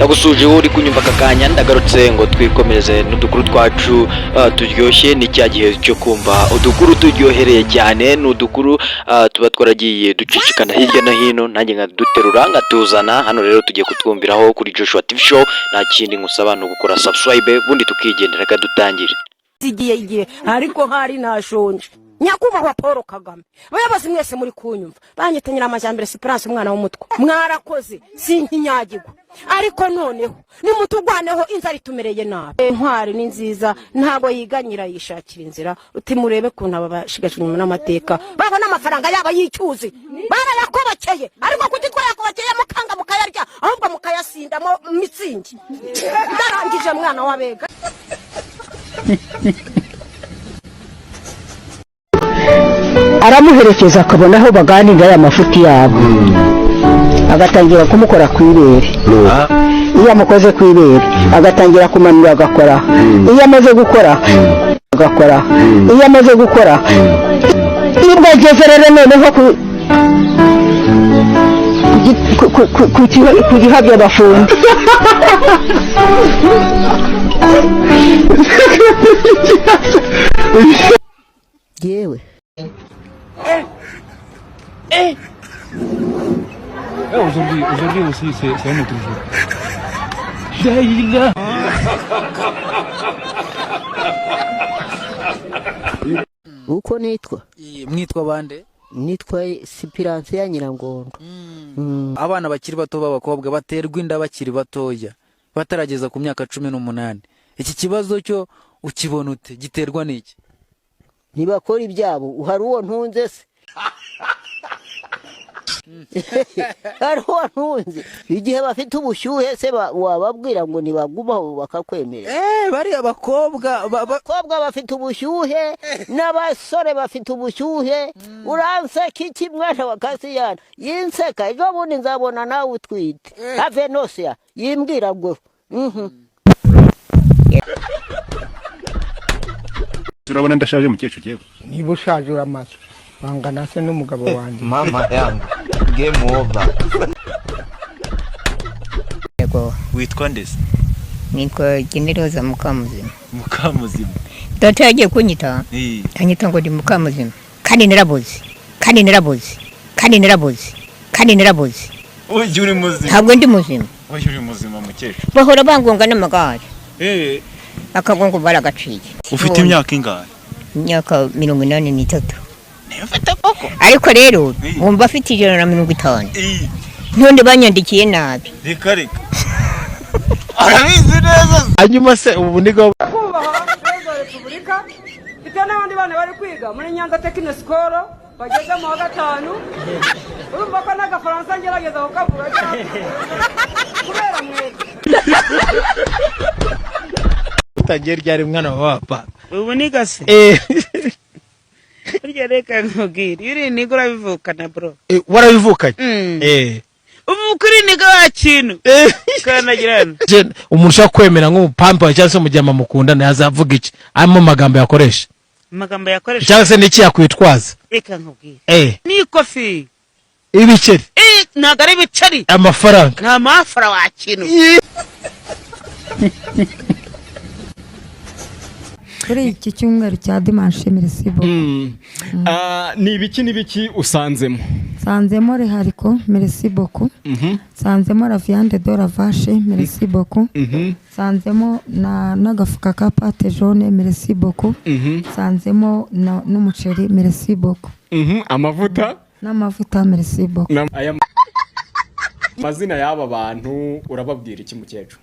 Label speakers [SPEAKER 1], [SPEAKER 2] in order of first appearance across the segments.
[SPEAKER 1] ndagusuje uri kunyumva kakanya ndagarutse ngo twikomereze n'udukuru twacu turyoshye ni cya gihe cyo kumva udukuru turyohereye cyane n'udukuru tuba twaragiye ducicikana hirya no hino nanjye ngaduterura ngatuzana hano rero tugiye kutwumviraho kuri Joshua TV Show nta kindi ngusaba no gukora subscribe bundi tukigendera kadutangire
[SPEAKER 2] igiye ariko hari nashonje nyakubahwa Paul Kagame bayabazi mwese muri kunyumva banyitanyira amajyambere Esperance umwana w'umutwe mwarakoze sinkinyagirwa ariko noneho nimutugwaneho inzara itumereye nabi intwari ni nziza ntago yiganyira yishakira inzira uti murebe kuntu abashigashwe nyuma n'amateka babona amafaranga yaba yicyuzi barayakobakeye ariko kugitwa yakobakeye mukanga mukayarya ahubwo mukayasindamo mitsingi ndarangije mwana wabega
[SPEAKER 3] aramuherekeza akabona aho baganira ya mafuti yabo agatangira kumukora kwibere iyo amukoze kwibere agatangira kumanura agakora iyo amaze gukora agakora iyo amaze gukora nibwo ageze rero noneho ku gihabya bafundi yewe
[SPEAKER 4] Aujourd'hui aussi, c'est un autre jour. Daïla.
[SPEAKER 3] uko nitwa
[SPEAKER 5] mwitwa bande
[SPEAKER 3] nitwa Esperance ya Nyirangondo.
[SPEAKER 5] Abana bakiri bato b'abakobwa baterwa inda bakiri batoya batarageza ku myaka 18. Iki kibazo cyo ukibona ute giterwa n'iki?
[SPEAKER 3] Ntibakora ibyabo uhari uwo ntunze se Arho ntunze igihe bafite ubushyuhe se wababwira ngo nibagumaho bakakwemera
[SPEAKER 5] bari abakobwa
[SPEAKER 3] bafite ubushyuhe n'abasore bafite ubushyuhe uranseka iki mwana wa Kasiyana yinseka ejo bundi nzabona nawe utwite ave nosia yimbwira ngo
[SPEAKER 4] Turabona ndashaje mukecuru cyego
[SPEAKER 6] niba ushaje uramaze bangana se n'umugabo wanjye
[SPEAKER 7] mama yangu game over.
[SPEAKER 8] Yego
[SPEAKER 7] Witwa ndese?
[SPEAKER 8] nitwa Generoza Mukamuzima.
[SPEAKER 7] Mukamuzima.
[SPEAKER 8] Data yagiye kunyita anyita ngo ndi Mukamuzima kandi naraboze
[SPEAKER 7] Uje uri muzima?
[SPEAKER 8] ntabwo ndi muzima.
[SPEAKER 7] Uje uri muzima mukecuru?
[SPEAKER 8] Bahora bangonga n'amagare akagongo baragaciye.
[SPEAKER 7] Ufite imyaka ingahe?
[SPEAKER 8] Imyaka 83.
[SPEAKER 7] Ufite koko?
[SPEAKER 8] Ariko rero wumva afite 150. None banyandikiye nabi.
[SPEAKER 7] Reka arabizi neza.
[SPEAKER 6] hanyuma se ubu nigo
[SPEAKER 2] kubaha Perezida wa Repubulika bita n'abandi bana bari kwiga muri Nyanza Technical School bageze mu wa 5 urumva ko n'agafaransa ngerageza kukavuga kubera mwese
[SPEAKER 6] utagiye ryari mwana wa papa
[SPEAKER 9] ubu nigase urya reka nkubwire yuri nigura bivukana bro
[SPEAKER 6] warabivukanye
[SPEAKER 9] ubu kuri niga wakintu kanagirana
[SPEAKER 6] umuntu ushaka kwemera nk'umupampa cyangwa se umujyama mukundana yazavuga iki arimo magambo yakoresha cyangwa se n'iki yakwitwaza
[SPEAKER 9] reka nkubwire ni kofi
[SPEAKER 6] ibiceri
[SPEAKER 9] nagari biceri
[SPEAKER 6] amafaranga
[SPEAKER 9] nta mafara wakintu
[SPEAKER 10] kuri iki cyumweru cya dimanche merisibo
[SPEAKER 11] ni ibiki
[SPEAKER 10] sanzemo rehariko merisibo sanzemo la viande de la vache merisibo sanzemo n'agafuka ka pate jaune merisibo sanzemo n'umuceri merisibo
[SPEAKER 11] amavuta
[SPEAKER 10] n'amavuta merisibo
[SPEAKER 11] aya mazina y'aba bantu urababwira iki mukecuru?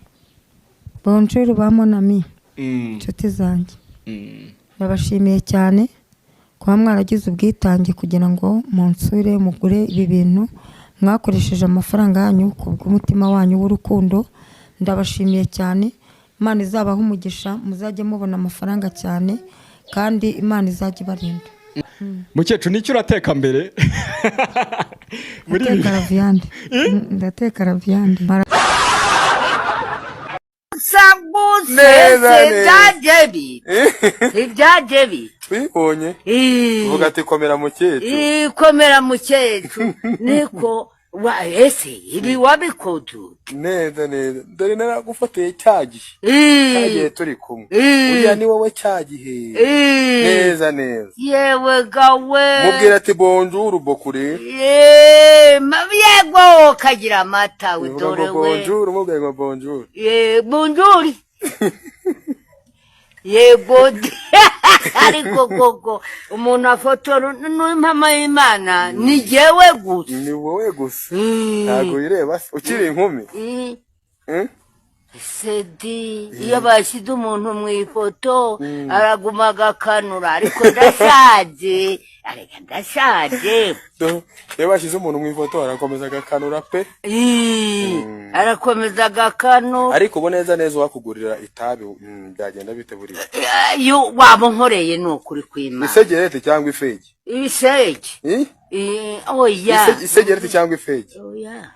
[SPEAKER 10] Bonjour ba monami inshuti zanjye nabashimiye cyane kuba mwaragize ubwitange kugira ngo munsure mugure ibi bintu mwakoresheje amafaranga yanyu ku bw'umutima wanyu w'urukundo ndabashimiye cyane Imana izabaha umugisha muzajye mubona amafaranga cyane kandi Imana izajye ibarinda
[SPEAKER 11] mukecuru nicyo urateka mbere muri
[SPEAKER 10] ndateka la viande
[SPEAKER 7] Ibyajebi bibonye uvuga ati komera mukecuru
[SPEAKER 2] komera mukecuru niko
[SPEAKER 12] ese ibi wabikoze
[SPEAKER 13] neza dore naragufatiye cyagihe cyagihe turi kumwe uriya ni wowe cyagihe neza
[SPEAKER 12] yewe gawe
[SPEAKER 13] mubwira ati bonjour bokure
[SPEAKER 12] yego kagira amata widore we
[SPEAKER 13] bonjour mubwira ngo bonjour
[SPEAKER 12] bonjour yego ariko koko umuntu afotora n'impama y'Imana ni jewe gusa
[SPEAKER 13] ni wowe gusa ntago ureba ukiri inkumi
[SPEAKER 12] sedi iyo bashyize umuntu mu ifoto araguma agakanura ariko ndashaje
[SPEAKER 13] iyo bashyize umuntu mu ifoto arakomeza agakanura pe
[SPEAKER 12] arakomeza agakanura
[SPEAKER 13] ariko ubu neza wakugurira itabi byagenda bite buriya
[SPEAKER 12] yo wabonkoreye ni ukuri kw'Imana
[SPEAKER 13] isegereti cyangwa ifegi
[SPEAKER 12] ibisege oya
[SPEAKER 13] isegereti cyangwa ifegi
[SPEAKER 12] oya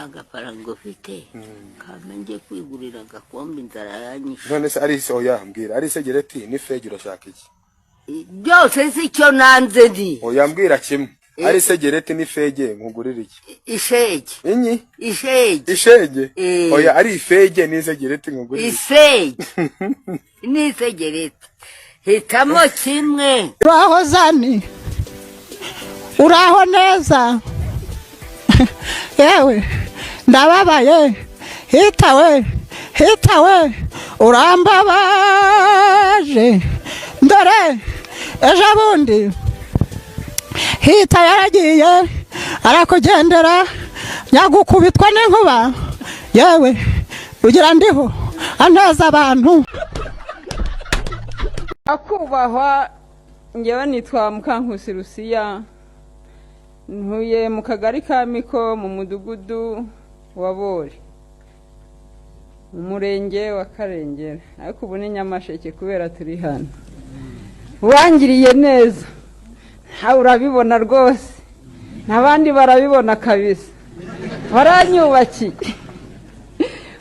[SPEAKER 12] agafaranga ufite kamenje kwigurira agakombe inzara yanyishe
[SPEAKER 13] none se ari oya mbwira ari isegereti n'ifegi urashaka iki
[SPEAKER 12] byose si cyo nanze ndi
[SPEAKER 13] oya mbwira kimwe ari isegereti n'ifege nkugurira iki
[SPEAKER 12] ishege
[SPEAKER 13] inyi
[SPEAKER 12] ishege
[SPEAKER 13] oya ari ifege n'isegereti nkugurira
[SPEAKER 12] ifege n'isegereti hitamo kimwe
[SPEAKER 3] uraho zani uraho neza yewe ndababaye hitawe urambabaje ndore ejo bundi hita yaragiye arakugendera nyagukubitwa n'inkuba yewe ugira ndiho aneza abantu
[SPEAKER 14] akubahwa ngewe nitwa Mukankusi Lucia ntuye mu kagari ka Miko mu mudugudu wa Bori mu murenge wa Karengera ariko ubu ni Nyamasheke kubera turi hano wangiriye neza ntawe urabibona rwose n'abandi barabibona kabisa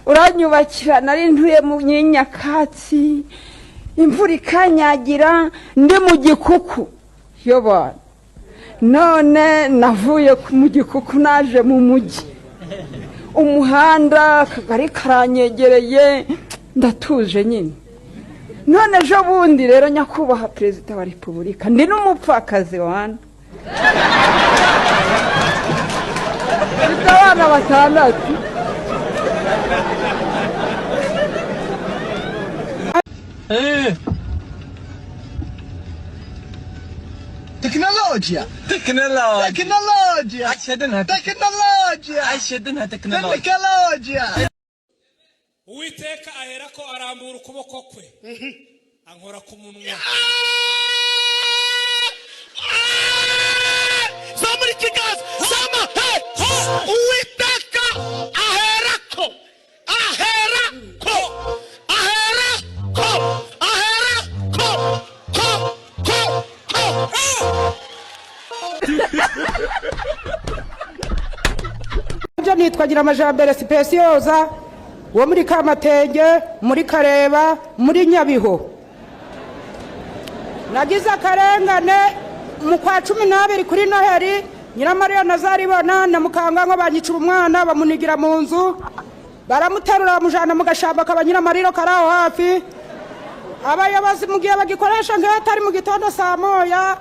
[SPEAKER 14] uranyubakira nari ntuye mu Nyakatsi imvura ikanyagira ndi mu gikuku yoba none navuye mu gikuku naje mu mujyi umuhanda akagari karanyegereye ndatuje nyine none ejo bundi rero nyakubahwa perezida wa repubulika ndi n'umupfakazi wana mfite abana 6
[SPEAKER 15] تكنولوجيا أشهدنها تكنولوجيا
[SPEAKER 16] Uwiteka aherako arambura ukuboko kwe ankora ku munwa
[SPEAKER 15] Zamuri kigas zama Uwiteka aherako
[SPEAKER 2] nitwa Giramajambere Specioza wo muri Kamatenge muri Kareba muri Nyabiho nagize akarengane mu kwa 12 kuri Noheri Nyiramariya Nazaribona na Mukangango banyicura umwana bamunigira mu nzu baramuterura mujana mu gashamba kabanyiramariro karaho hafi abayobozi mugiye bagikoresha nk'atari mu gitondo saa moya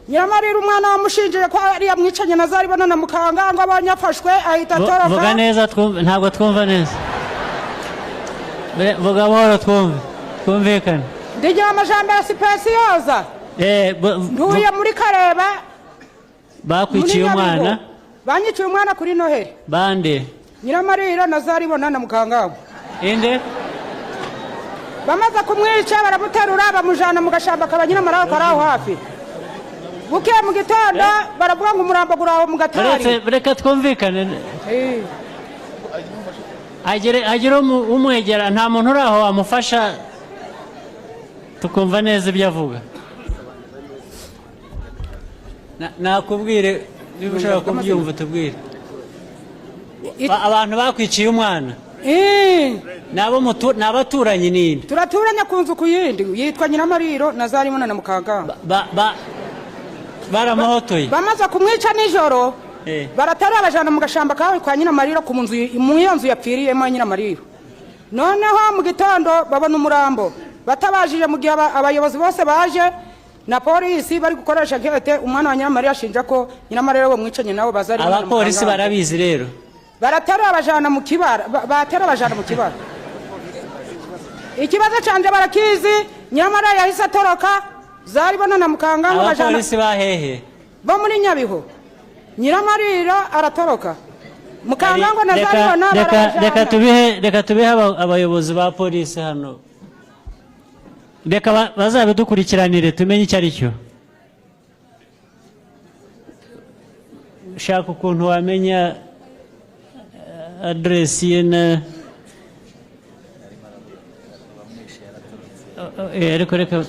[SPEAKER 2] Nyiramarira umwana wamushinjije ko ari yamwicanye Nazaribona na Mukangango abanyafashwe ahita toroka
[SPEAKER 17] vuga neza ntabwo twumva neza vuga boro twumvikane
[SPEAKER 2] Ndigira amajambere Specioza ntuye muri Kareba
[SPEAKER 17] bakwiciye umwana
[SPEAKER 2] banyiciye umwana kuri Noheri
[SPEAKER 17] bande
[SPEAKER 2] Nyiramarira Nazaribona na Mukangango
[SPEAKER 17] inde
[SPEAKER 2] bamaze kumwica baramuterura bamujana mu gashamba kabanyiramariro karaho hafi buke mu gitondo baravuga ngo umurambo guraho mu gatari
[SPEAKER 17] reka twumvikane agire umwegera nta muntu uraho wamufasha tukumva neza ibyo avuga nakubwire niba ushaka kubyumva tubwire abantu bakwiciye umwana ni abaturanyi nini
[SPEAKER 2] turaturanye ku nzu ku yindi yitwa Nyiramariro Nazaribona na Mukangango
[SPEAKER 17] baramuhotoye
[SPEAKER 2] bamaze kumwica nijoro baratari abajana mu gashamba kawe kwa nyina Mariro ku nzu mu nzu yapfiriyemo nyina Mariro noneho mu gitondo babona umurambo batabajije mu gihe abayobozi bose baje na polisi bari gukoresha nkete umwana wa nyina Mariro ashinja ko nyina Mariro we mwicanye nabo bazari
[SPEAKER 17] abapolisi barabizi rero
[SPEAKER 2] baratari abajana mu kibara batera abajana mu kibara ikibazo canje barakizi nyamara yahise atoroka zari bonana mukanga
[SPEAKER 17] abajana abapolisi bahehe
[SPEAKER 2] bo muri Nyabiho Nyiramariro aratoroka mukanga ngo nazaribona
[SPEAKER 17] reka tubihe abayobozi ba polisi hano reka bazabidukurikiranire tumenye icyo ari cyo shaka ukuntu wamenya aderesi ye na ariko reka